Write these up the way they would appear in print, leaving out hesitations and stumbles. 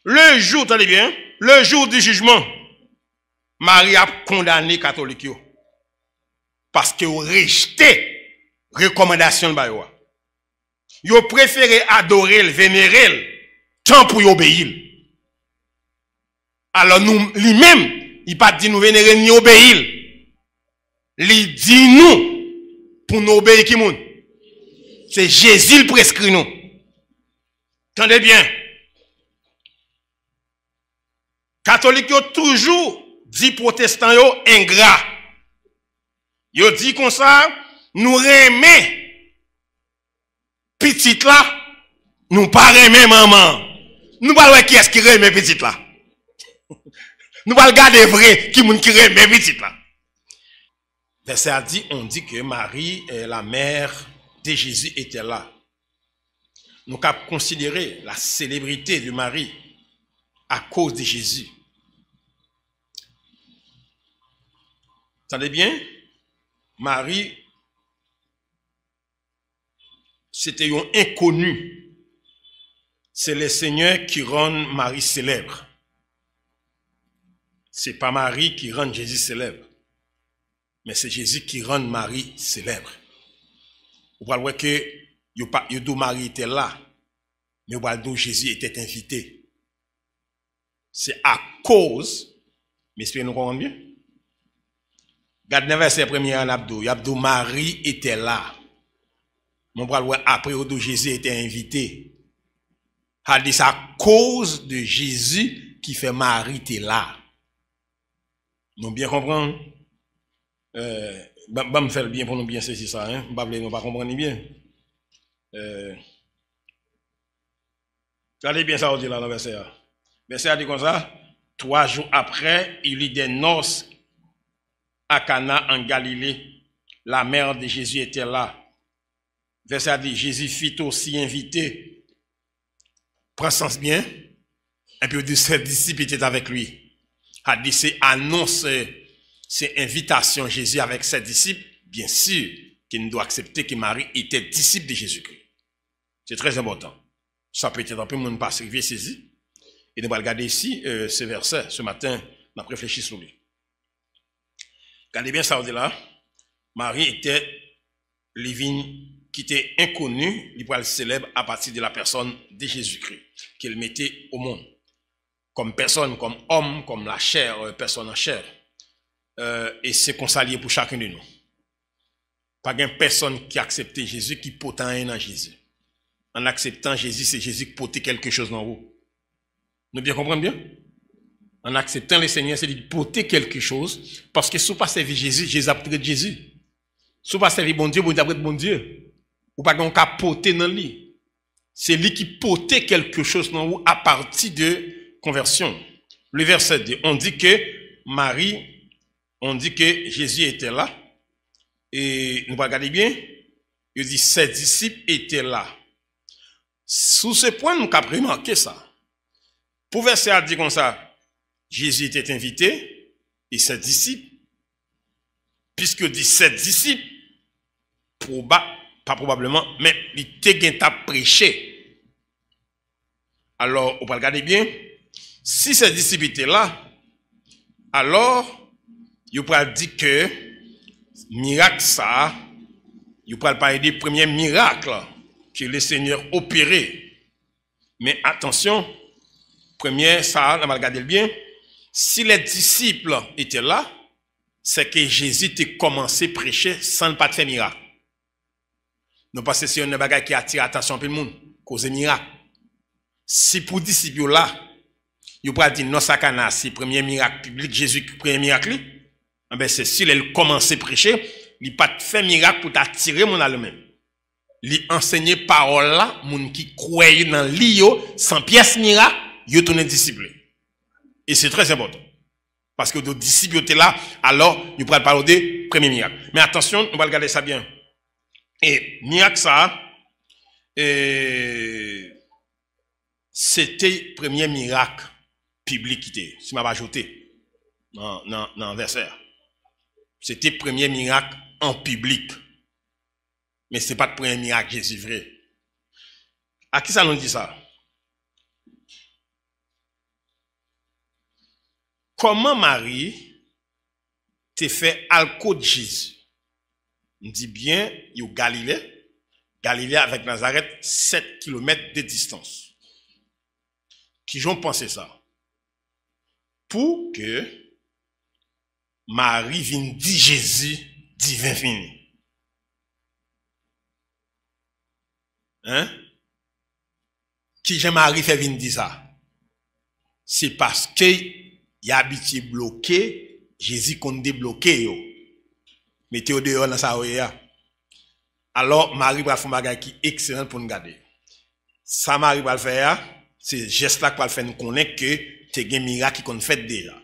le jour, attendez bien, le jour du jugement, Marie a condamné les catholiques parce qu'ils ont rejeté la recommandation de Bayoua. Ils ont préféré adorer, vénérer, tant pour y obéir. Alors nous, lui-même, il pas dit nous vénérer ni obéir. Il dit nous pour nous obéir qui moun. C'est Jésus qui prescrit nous. Attendez bien. Catholiques ont toujours dit protestants yo ingrat. Yo dit comme ça, nous remet petite là, nous pas remet maman. Nous pas voir qui est-ce qui remet petite là. Nous pas regarder vrai qui moun qui remet petite là. Verset a dit, on dit que Marie, la mère de Jésus, était là. Nous avons considéré la célébrité de Marie à cause de Jésus. Entendez bien? Marie, c'était un inconnu. C'est le Seigneur qui rend Marie célèbre. Ce n'est pas Marie qui rend Jésus célèbre. Mais c'est Jésus qui rend Marie célèbre. Vous voyez que Marie était là, mais vous voyez que Jésus était invité. C'est à cause, mais est-ce que nous comprenons bien? Regardez le verset premier en Abdou. Abdou Marie était là. Mon bras après Jésus était invité. C'est à cause de Jésus qui fait Marie était là. Nous bien comprendre? Me faire bien pour nous bien saisir ça, hein? Nous pas comprendre bien. Regardez bien ça, on dit là dans le verset. Verset a dit comme ça. 3 jours après, il y eut des noces à Cana en Galilée. La mère de Jésus était là. Verset a dit, Jésus fit aussi inviter. Prends sens bien. Et puis, il dit, ses disciples étaient avec lui. A dit, c'est annonce, c'est invitation Jésus avec ses disciples. Bien sûr qu'il doit accepter que Marie était disciple de Jésus-Christ. C'est très important. Ça peut être un peu moins pas saisi. Et nous allons regarder ici ce verset. Ce matin, on a réfléchi sur lui. Regardez bien ça, on dit là. Marie était living qui était inconnu, il pourrait célèbre à partir de la personne de Jésus-Christ, qu'il mettait au monde. Comme personne, comme homme, comme la chair, personne en chair. Et c'est consacré pour chacun de nous. Pas une personne qui accepte Jésus, qui porte rien dans Jésus. En acceptant Jésus, c'est Jésus qui porte quelque chose dans vous. Nous bien comprenons bien? En acceptant le Seigneur, c'est de porter quelque chose. Parce que si vous ne pas servir Jésus, Jésus a pris Jésus. Si vous ne pas servir bon Dieu, vous avez bon Dieu. Ou pas qu'on a porté dans lui. C'est lui qui portait quelque chose dans vous à partir de conversion. Le verset 2, on dit que Marie, on dit que Jésus était là. Et nous regardons bien. Il dit ses disciples étaient là. Sous ce point, nous avons remarqué ça. Pour verset a dit comme ça. Jésus était invité et ses disciples, puisque dit ses disciples, pas probablement, mais il était à prêcher. Alors, on va regarder bien, si ses disciples étaient là, alors, il va dire que miracle ça, il va parler des premiers miracles que le Seigneur opérait. Mais attention, premier ça, on va regarder bien. Si les disciples étaient là, c'est que Jésus a commencé à prêcher sans ne pas faire miracle. Nous pensons que c'est un bagage qui attire l'attention de tout le monde, cause miracle. Si pour les disciples là, ils peuvent dire non, ça c'est le premier miracle public, Jésus, le premier miracle, c'est si il commence à prêcher, il n'a pas fait miracle pour attirer mon allemand. Il enseigne parole là, moun qui croient dans l'io, sans pièce miracle, ils tournent disciples. Et c'est très important. Parce que les disciples étaient là, alors nous pourrons parler des premiers miracles. Mais attention, on va regarder ça bien. Et miracle ça, c'était le premier miracle public qui était, si je vais ajouter dans le verset. C'était le premier miracle en public. Mais ce n'est pas le premier miracle Jésus vrai. À qui ça nous dit ça? comment Marie te fait alco de Jésus? On dit bien, il y a Galilée. Galilée avec Nazareth, 7 km de distance. Qui j'ont pensé ça? Pour que Marie vienne dire Jésus divin fini. Hein? Qui j'ai Marie fait venir dire ça? C'est parce que y a habitué bloqué, Jésus compte débloquer yo. Mettez au dehors dans sa oreille. Alors Marie va faire un bagage qui est excellent pour nous garder. Ça Marie va le faire, c'est geste là qu'on va faire nous connaître que c'est un miracle qu'on fait déjà.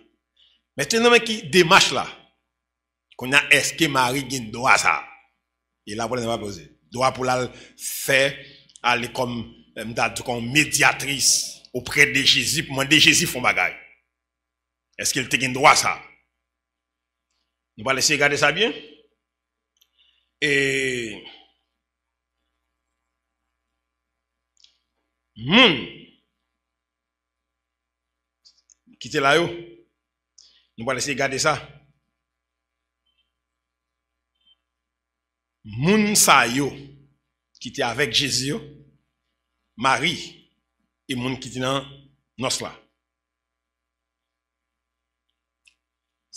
Maintenant mais qui démarche là, qu'on a est-ce que Marie a droit ça? Et là pour ne pas poser. Droit pour la faire aller comme médiatrice auprès de Jésus pour demander Jésus font bagage. Est-ce qu'il te gagne droit ça? Nous allons laisser regarder ça bien. Et qui était là yo? Nous allons laisser regarder ça. Moun sa yo qui était avec Jésus, Marie et moun qui était dans nos là.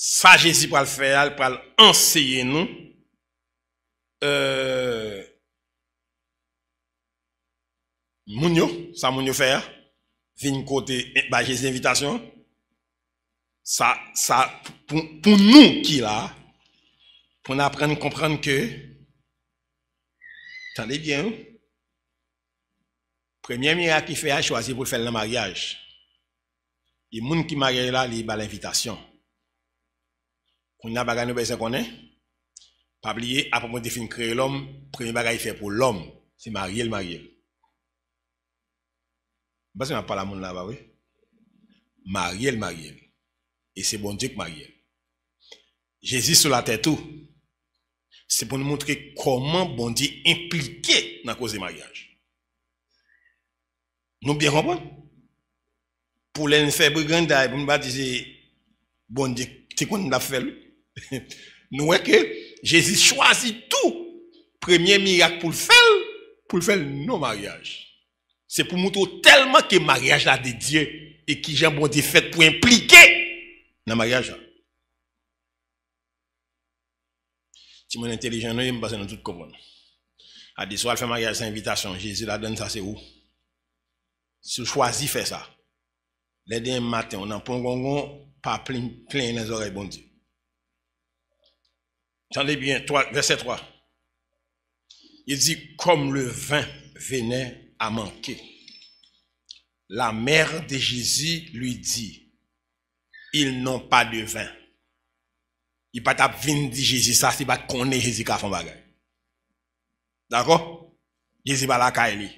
Ça Jésus pour le faire, pour enseigner nous moun yo, ça moun yo faire vinn côté bah Jésus invitation. Ça pour nous qui là pour nous apprendre comprendre que attendez bien. Premier miracle qu'il fait a choisi pour faire le mariage. Et moun qui marie là, il a l'invitation. On a bagage nous besoin connaître. Pas oublier après on définir créer l'homme, premier bagage il fait pour l'homme, c'est marier le marier. Parce qu'on pas la monde là-bas oui. Marier le marier. Et c'est bon Dieu qui marie. Jésus sur la terre tout. C'est pour nous montrer comment bon Dieu impliqué dans la cause du mariage. Nous bien comprenons? Pour les faire brigandage, pour nous dire bon Dieu, c'est qu'on l'a fait. Nous voyons que Jésus choisit tout. Premier miracle pour le faire nos mariages. C'est pour montrer tellement que le mariage là de Dieu et qui j'ai bon Dieu fait pour impliquer dans le mariage. Si mon intelligent, nous, je ne tout comprendre. À des soirs, il fait mariage sans invitation. Jésus la donne ça, c'est où? Si vous choisissez faire ça, les derniers matins, on a pas plein les oreilles, bon Dieu. Attendez bien, verset 3. Il dit, comme le vin venait à manquer, la mère de Jésus lui dit, ils n'ont pas de vin. Il pas tap vin di Jésus ça, c'est pas connaît Jésus qui a fait bagay. D'accord? Jésus pas la kaili.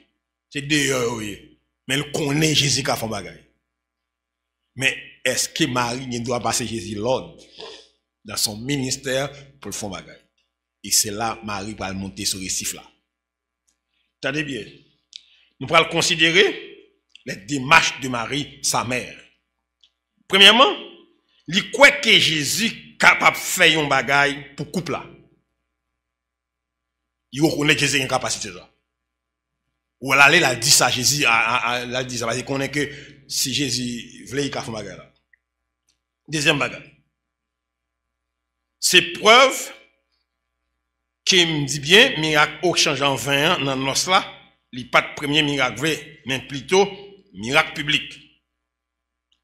C'est dehors oui. Mais il connaît Jésus qui a fait bagay. Mais est-ce que Marie ne doit passer Jésus l'ordre dans son ministère pour le faire bagay? Et c'est là Marie va monter sur le récif là. Attendez bien. Nous allons considérer les démarches de Marie, sa mère. Premièrement, il croit que Jésus capable de faire un bagay pour couple là. Il reconnaît que Jésus a une capacité ça. Ou elle a dit ça, Jésus a dit ça, parce qu'il connaît que si Jésus voulait, il a fait un bagay là. Deuxième bagay. C'est preuve qui me dit bien, miracle au change en 20 ans dans nos là, il pas de premier miracle vrai, mais plutôt miracle public.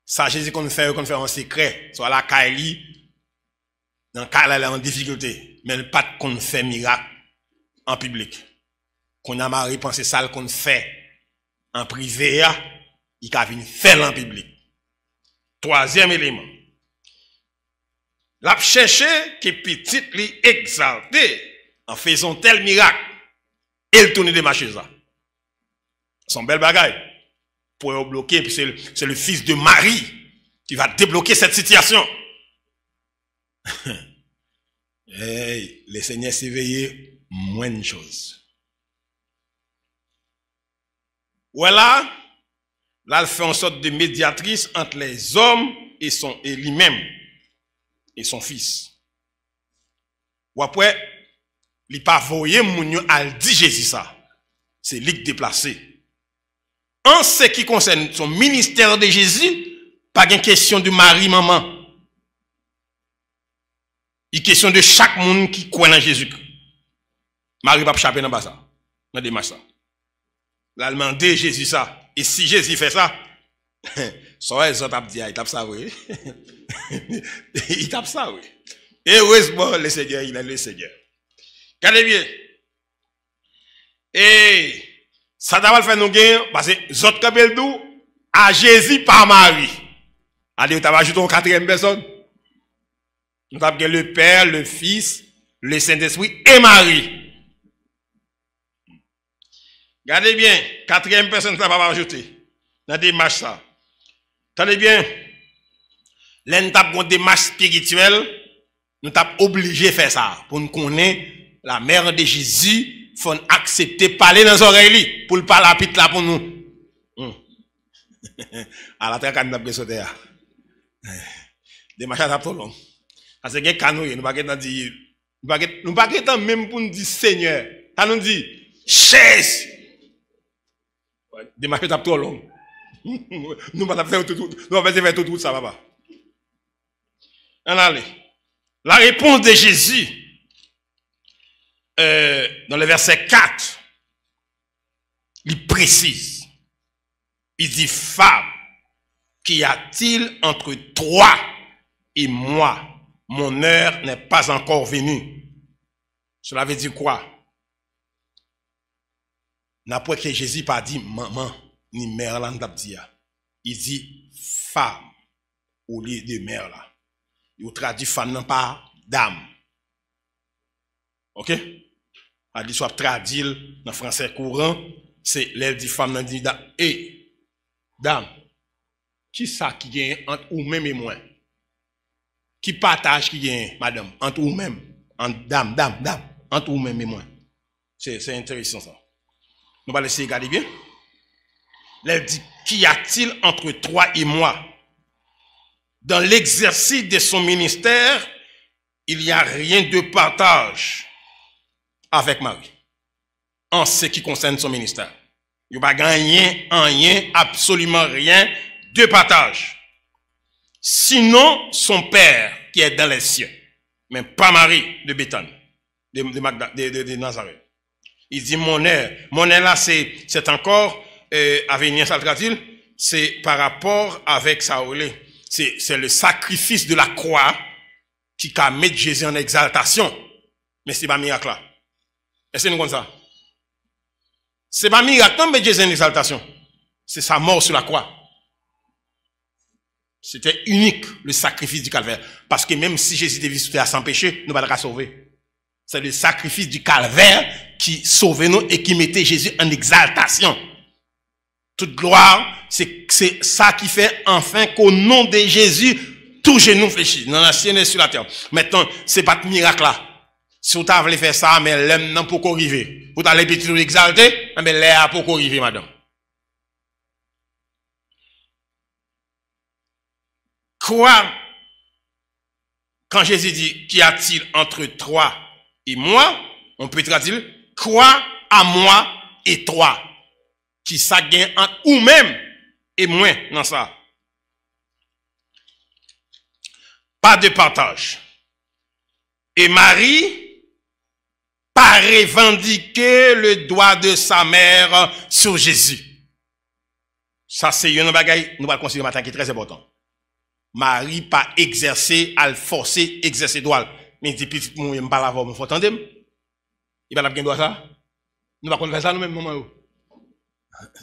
Ça, Jésus qu'on fait en secret, soit la Kaili, dans le cas là, elle est en difficulté, mais pas qu'on fait miracle en public. Qu'on a Marie pensé ça qu'on fait en privé, il a venir faire en public. Troisième élément. L'a cherché que petit lui exalté en faisant tel miracle, et il tourne de marcher ça. Son bel bagaille. Pour bloquer, puis c'est le fils de Marie qui va débloquer cette situation. Hey, le Seigneur s'éveille moins de choses. Voilà, là, elle fait en sorte de médiatrice entre les hommes et lui-même et son fils. Ou après, il pas voyé moun al dit Jésus ça. C'est lui qui déplacé. En ce qui concerne son ministère de Jésus, pas de question de Marie maman. Il question de chaque monde qui croit en Jésus. Marie va pas échapper dans ça. Dans démarche ça. La demandé Jésus ça. Et si Jésus fait ça, ça les autres dit il tape ça oui. Il tape ça oui. Et heureusement le Seigneur, il est le Seigneur. Regardez bien. Et ça va faire nous gagner parce que les autres kabel à Jésus par Marie. Allez, on va ajouter une quatrième personne. Nous avons le Père, le Fils, le Saint-Esprit et Marie. Regardez bien, quatrième personne, ça va ajouter. Dans des démarche ça. Attendez bien. Là, nous avons une démarche spirituelle. Nous sommes obligés de faire ça. Pour nous connaître la mère de Jésus, il faut accepter de parler dans les oreilles. Pour ne pas la pite là pour nous. À la traque, nous avons sauté. Démarche ça trop long. Parce que nous ne pouvons pas dire, nous ne pas même pour nous dire Seigneur. Ça nous dit, chaise. Des marchés trop long. Nous ne faire tout ça, papa. Allez. La réponse de Jésus, dans le verset 4, il précise. Il dit, femme, qu'y a-t-il entre toi et moi? Mon heure n'est pas encore venue. Cela veut dire quoi? N'après que Jésus pas dit maman ni mère là, il dit femme au lieu de mère là. Il traduit femme non pas dame. OK? A dit soit traduit dans français courant, c'est l'air dit femme nan dit dame. Et dame, qui ça qui gagne entre ou même et moi? Qui partage qui gagne, madame, entre ou même, entre dame, entre ou même et moi. C'est intéressant ça. Nous allons essayer de regarder bien. Elle dit, qu'y a-t-il entre toi et moi? Dans l'exercice de son ministère, il n'y a rien de partage avec Marie. En ce qui concerne son ministère. Il n'y a pas rien, absolument rien de partage. Sinon, son père qui est dans les cieux, mais pas Marie de Béthanie, de Nazareth. Il dit mon heure là c'est encore à venir, ça traduit, c'est par rapport avec Saoulé. C'est le sacrifice de la croix qui a mis Jésus en exaltation. Mais c'est pas miracle là. Est-ce que nous comme ça? C'est pas miracle, non, mais Jésus en exaltation. C'est sa mort sur la croix. C'était unique, le sacrifice du calvaire. Parce que même si Jésus devait sauver à sans péché, nous ne pouvons pas sauver. C'est le sacrifice du calvaire qui sauvait nous et qui mettait Jésus en exaltation. Toute gloire, c'est ça qui fait enfin qu'au nom de Jésus, tout genou fléchit, dans la ciel et sur la terre. Maintenant, c'est pas de miracle là. Si vous voulez faire ça, mais l'homme n'a pas arrivé. Vous allez petit exalter, mais l'air n'a pas arrivé, madame. Quoi? Quand Jésus dit, qu'y a-t-il entre toi et moi? On peut traduire, quoi à moi et toi? Qui ça gagne entre ou même et moi dans ça? Pas de partage. Et Marie pas revendiquer le droit de sa mère sur Jésus. Ça c'est une bagaille, nous allons considérer matin qui est très important. Marie pas exercer, à le forcer, exercer droit. Mais dit petit moun, il pas la voir, il faut attendre. Il va la bien droit ça. Nous va faire ça nous même maman.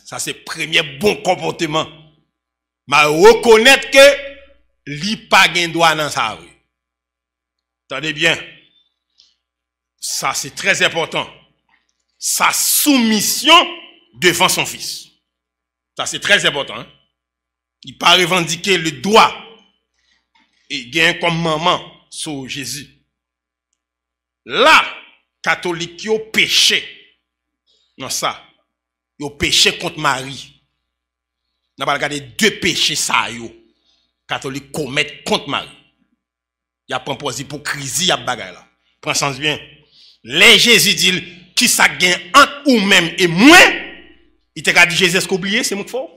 Ça c'est premier bon comportement. Mais reconnaître que li pas gen droit dans sa rue. Attendez bien. Ça c'est très important. Sa soumission devant son fils. Ça c'est très important. Hein? Il pas revendiquer le droit et gagne comme maman sur Jésus. Là, catholique yo péché. Non ça. Yo péché contre Marie. On va regarder deux péchés ça yo. catholique commettent contre Marie. Il y a pas posé hypocrisie à bagaille là. Prends sens bien. Les Jésus dit qui ça gagne entre ou même et moi, il t'a dit Jésus est-ce qu'oublié, c'est mon fort.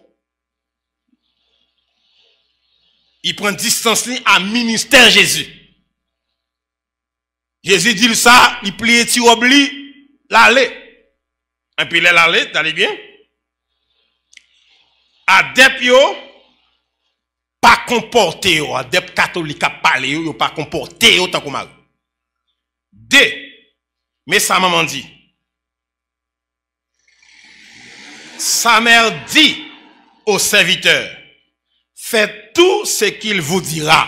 Il prend distance à ministère Jésus. Jésus dit ça, il plie et oublie l'aller. Et puis l'aller, t'allez bien? Adepte yo pas comporté yo, adepte catholique a parlé yo pas comporté yo tant que Marie. Mais sa maman dit, sa mère dit au serviteur, faites tout ce qu'il vous dira.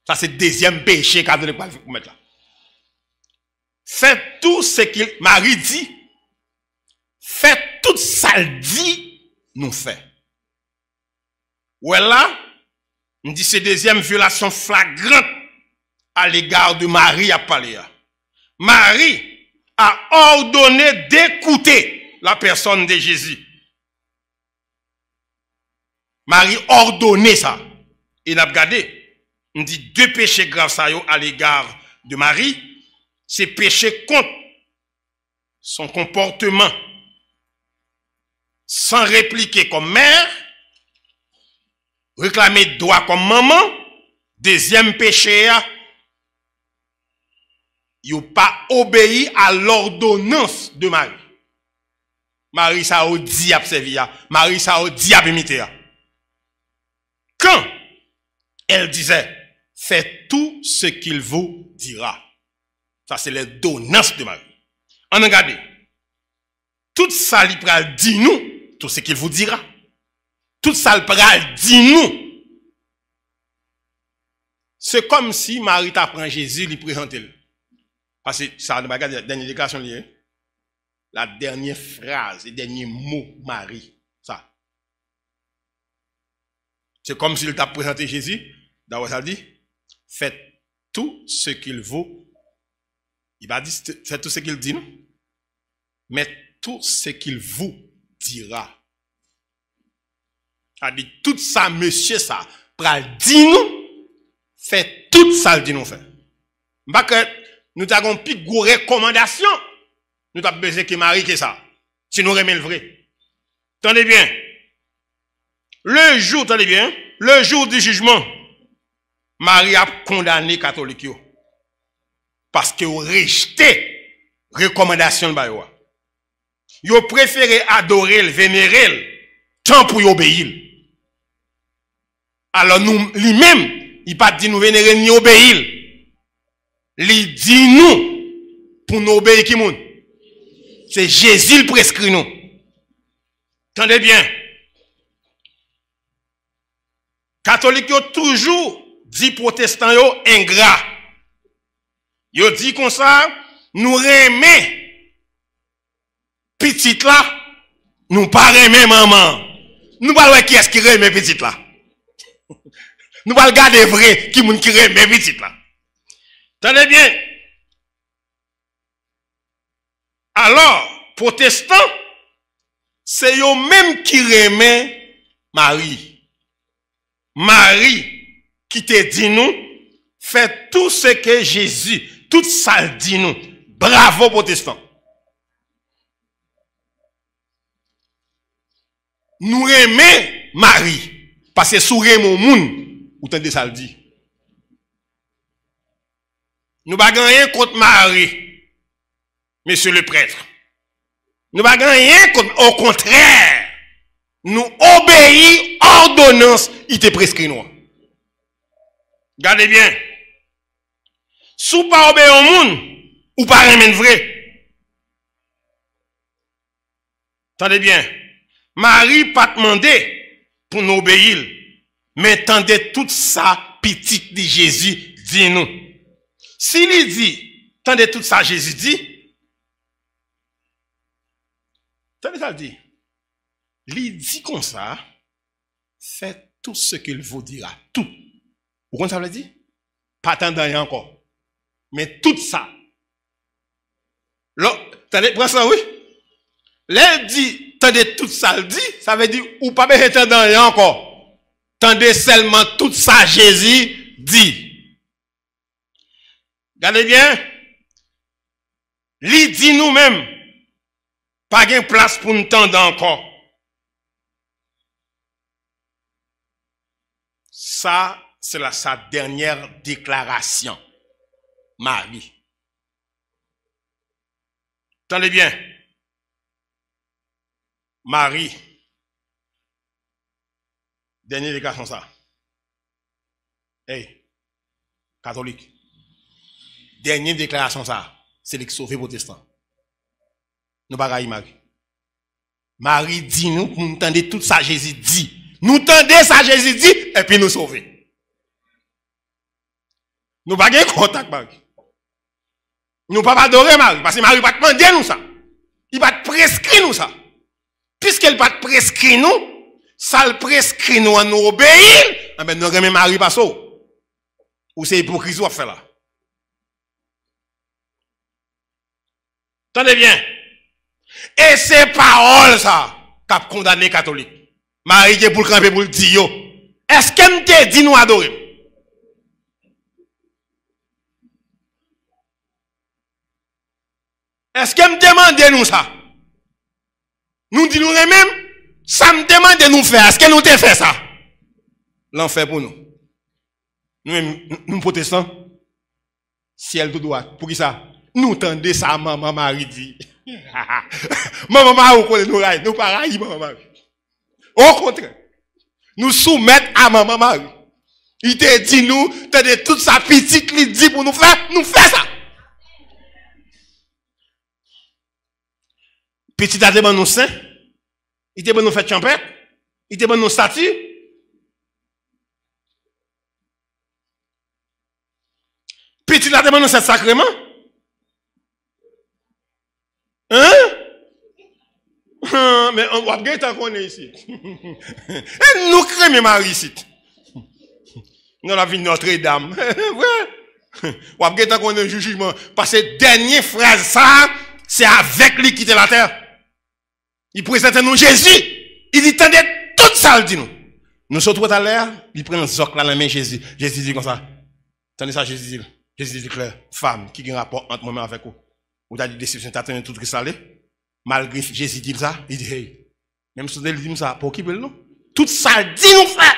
Ça c'est le deuxième péché catholique pour mettre là. Faites tout ce qu'il, Marie dit, faites tout ça le dit, nous fait. Voilà, on dit c'est deuxième violation flagrante à l'égard de Marie à parler. Marie a ordonné d'écouter la personne de Jésus. Marie ordonné ça. Et n'a regardé, on dit deux péchés graves ça à l'égard de Marie, c'est péché contre son comportement sans répliquer comme mère, réclamer droit comme maman. Deuxième péché, il n'a pas obéi à l'ordonnance de Marie. Marie ça a dit à servir, Marie ça a dit à imiter. Quand elle disait, faites tout ce qu'il vous dira. Ça c'est l'ordonnance de Marie. On regarde. Tout ça il pral dit nous, tout ce qu'il vous dira. Tout ça il pral dit nous. C'est comme si Marie t'apprend Jésus, lui présente. Parce que ça, la dernière déclaration, la dernière phrase, le dernier mot, Marie, ça. C'est comme s'il t'a présenté Jésus. D'abord, ça dit, faites tout ce qu'il vous. Il va dire, faites tout ce qu'il dit, non? Mais tout ce qu'il vous dira. Il dit, tout ça, monsieur, ça, pral dit nous, faites tout ça, le dit nous fait. Parce que nous avons une plus grosse recommandation. Nous avons besoin que Marie que ça. Si nous remettons le vrai. Tenez bien. Le jour, tenez bien, le jour du jugement, Marie a condamné les catholiques. Parce que vous rejetez recommandation de Bayoua. Vous préférez adorer, vénérer, tant pour y obéir. Alors nous, lui-même, il pas dit nous vénérer ni obéir. Il dit nous, pour nous obéir qui moun. C'est Jésus le prescrit nous. Tendez bien. Catholiques ont toujours dit protestants yo ingrat. Yo dit comme ça, nous remet petite là, nous pas remet maman. Nous pas voir qui est-ce qui remet petite là. Nous pas regarder vrai qui moun qui remet petite là. Tenez bien. Alors, protestants, c'est eux même qui remet Marie. Marie qui te dit nous, fait tout ce que Jésus, tout ça dit nous. Bravo protestants. Nous remet Marie. Parce que sous mon moun, ou t'entendez ça le dit. Nous ne gagnons rien contre Marie, monsieur le prêtre. Nous ne gagnons rien contre, au contraire, nous obéissons ordonnance, il te prescrit nous. Regardez bien. Si vous pas obéir au monde, ou pas remettre vrai. Attendez bien. Marie pas demandé pour nous obéir, mais tendez tout ça, petit de Jésus, dit nous. S'il dit, tendez tout ça, Jésus dit, tendez ça, dit, il dit comme ça, faites tout ce qu'il vous dira, tout. Vous comprenez ça veut dire? Pas attendre rien encore. Mais tout ça. Là, attendez, prends ça, oui. Là, dit, tendez tout ça, dit, ça veut dire, ou pas besoin attendre rien encore. Tendez seulement tout ça, Jésus dit. Regardez bien. Il dit nous-mêmes, pas de place pour nous tendre encore. Ça, c'est sa dernière déclaration. Marie. Attendez bien. Marie. Dernière déclaration ça. Hey, catholique. Dernière déclaration ça. C'est les sauver protestants. Nous pas Marie. Marie dit nous, pour nous entendre tout ça Jésus dit. Nous entendons ça Jésus dit et puis nous sauver. Nous pas de contact Marie. Nous pas adorer Marie parce que Marie pas demander nous ça. Il va prescrire nous ça. Puisqu'elle va prescrire nous, ça le prescrit nous à nous obéir, mais nous remet Marie pas ça. Ou c'est hypocrisie à faire là. Attendez bien. Et c'est paroles ça qui a condamné les catholiques. Marie qui est pour le camper pour le dire. Est-ce qu'elle te dit nous adorer? Est-ce qu'elle me demande nous ça? Nous disons nous-mêmes, ça me demande de nous faire. Est-ce que nous te fait ça? L'enfer pour nous. Nous protestants, ciel tout droit. Pour qui ça? Nous tendez ça, maman Marie dit. Maman Marie, nous pareil, maman Marie. Au contraire, nous soumettons à maman Marie. Il te dit nous, tendez toute sa petite, il dit pour nous faire ça. Petit a demandé nous saint, il te demandé nous faire champêtre, il te demandé nous statues. Petit a demandé nous faire sacrement. Hein? Mais on va bien tant qu'on est ici. Et nous créons Marie ici. Nous la vie de Notre-Dame. Ouais. On va bien tant qu'on est jugement. Parce que dernière phrase, ça, c'est avec lui quitter la terre. Il présente nous Jésus. Il dit, tendez tout ça, il dit nous. Nous sommes tout à l'heure, il prend un zoc là, la main Jésus. Jésus dit comme ça. Tendez ça, Jésus dit. Jésus dit clair, femme, qui a un rapport entre moi-même avec vous. Vous avez dit déception, tu as tenu tout ce qui s'allait. Malgré Jésus dit ça, il dit, hey, même si il dit ça, pour qui peut le nom? Tout ça, dit nous frère.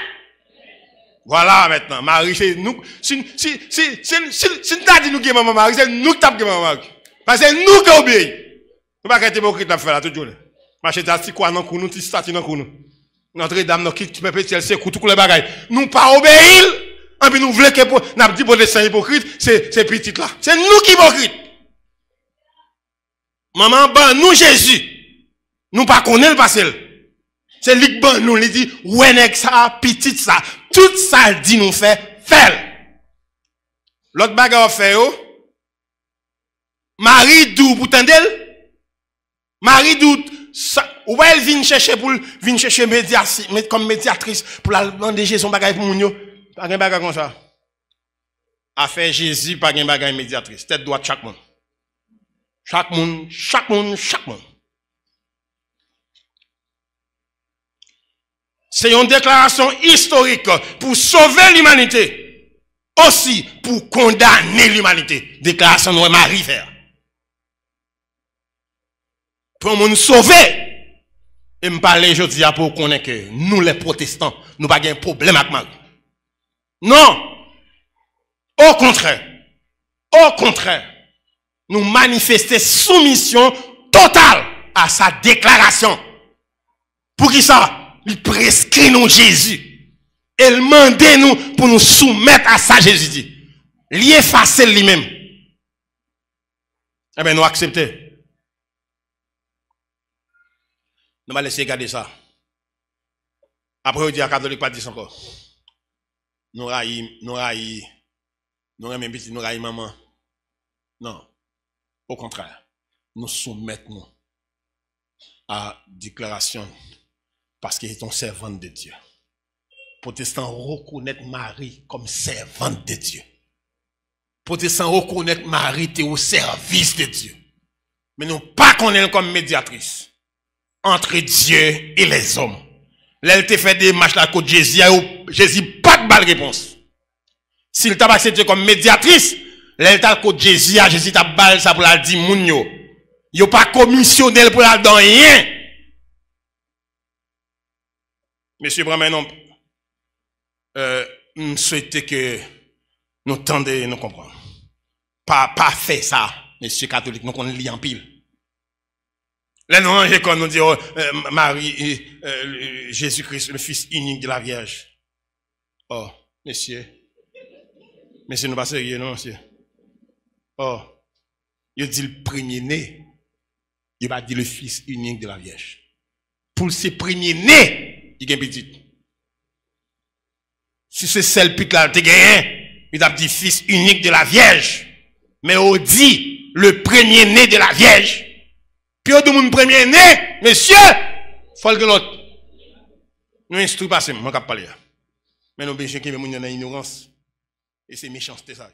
Voilà maintenant, Marie, c'est nous. Si nous t'as dit nous qui maman Marie, c'est nous qui t'avons maman Marie. Parce que c'est nous qui obéissons. Nous ne pouvons pas être hypocrite à faire là, tout jour. Marcher t'as quoi non nous, tu statue non nous. Notre-Dame, nous qui tu peux petit, elle sait tout les bagailles. Nous pas obéir, et puis nous voulons que, n'a dit pour des saints hypocrites, c'est petit là. C'est nous qui hypocrites. Maman, ben, nous Jésus, nous pas connaître le passé. C'est lui qui ben nous, il dit, ouais, ça, petit ça, tout ça, il dit nous fait, fait. L'autre bagarre fait, Marie Dou, pour t'entendre? Marie Dou, ou elle vient chercher comme médiatrice, pour la demander Jésus son bagage pour nous, pas un bagage comme ça. Affaire Jésus, pas un bagage médiatrice, tête droite chaque monde. Chaque monde. C'est une déclaration historique pour sauver l'humanité. Aussi pour condamner l'humanité. Déclaration de Marie faire. Pour nous sauver. Et me parler aujourd'hui pour connaître que nous les protestants, nous n'avons pas de problème avec Marie. Non. Au contraire. Nous manifester soumission totale à sa déclaration. Pour qui ça? Il prescrit nous Jésus. Il demande nous pour nous soumettre à ça Jésus dit. Il efface lui-même. Eh bien, nous acceptons. Nous allons laisser garder ça. Après, on dit à catholique pas dire encore. Nous raillons, nous même petit, nous raillons maman. Non. Au contraire, nous soumettons à déclaration parce qu'il est un servant de Dieu. Protestants reconnaissent Marie comme servante de Dieu. Protestants reconnaissent Marie au service de Dieu. Mais nous pas connaître comme médiatrice entre Dieu et les hommes. L'elle te fait des matchs là côté Jésus, Jésus pas de balle réponse. S'il t'a accepté comme médiatrice, l'elle t'a côté Jésus, Jésus t'a balle ça pour la dire moun yo. Yo pas commissionnel pour la dans rien. Monsieur Bramenon, nous souhaitons que nous tendez nous comprendre. Pas fait ça, monsieur catholique, nous qu'on lit en pile. Les noms, quand nous disons Marie, Jésus-Christ, le Fils unique de la Vierge. Oh, monsieur. Monsieur, nous pas sérieux, non, monsieur. Oh, il dit le premier-né. Il va dire le Fils unique de la Vierge. Pour ce premier-né, il y a un petit. Si c'est celle pute là, tu gagné, il a dit Fils unique de la Vierge. Mais on dit le premier-né de la Vierge. Puis, au monde premier-né, monsieur, faut que l'autre. Nous instruisons pas, c'est moi qui parle. Mais nous, bien, qui est dans l'ignorance. Et c'est méchanceté, ça.